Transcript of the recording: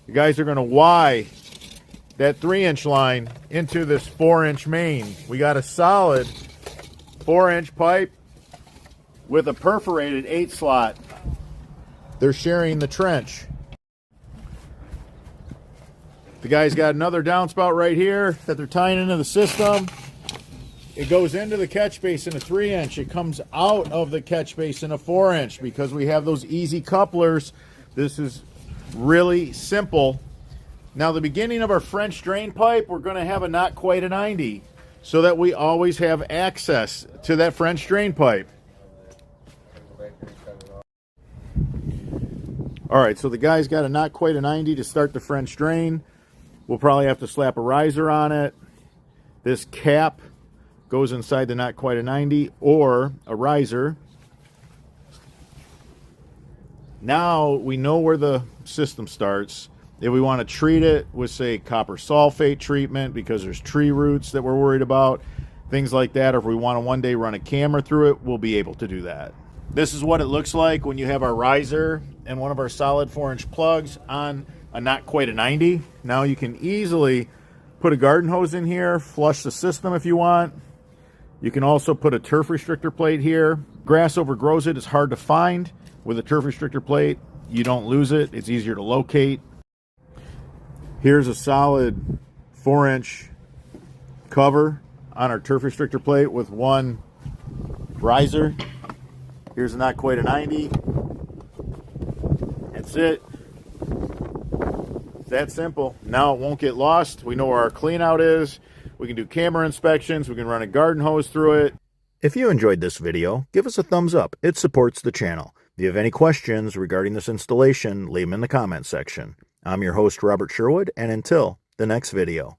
You guys are going to Y that 3-inch line into this 4-inch main. We got a solid 4-inch pipe with a perforated 8 slot. They're sharing the trench. The guy's got another downspout right here that they're tying into the system. It goes into the catch basin a 3-inch. It comes out of the catch basin a 4-inch because we have those easy couplers. This is really simple. Now, the beginning of our French drain pipe, we're going to have a not quite a 90 so that we always have access to that French drain pipe. All right, so the guy's got a not quite a 90 to start the French drain. We'll probably have to slap a riser on it. This cap goes inside the not quite a 90 or a riser. Now we know where the system starts. If we want to treat it with, say, copper sulfate treatment because there's tree roots that we're worried about, things like that, or if we want to one day run a camera through it, we'll be able to do that. This is what it looks like when you have our riser and one of our solid 4-inch plugs on a not quite a 90. Now you can easily put a garden hose in here, flush the system if you want. You can also put a turf restrictor plate here. Grass overgrows it. It's hard to find. With a turf restrictor plate, you don't lose it. It's easier to locate. Here's a solid 4-inch cover on our turf restrictor plate with one riser. Here's a not quite a 90. That's it. It's that simple. Now it won't get lost. We know where our cleanout is. We can do camera inspections. We can run a garden hose through it. If you enjoyed this video, give us a thumbs up. It supports the channel. If you have any questions regarding this installation, leave them in the comments section. I'm your host, Robert Sherwood, and until the next video.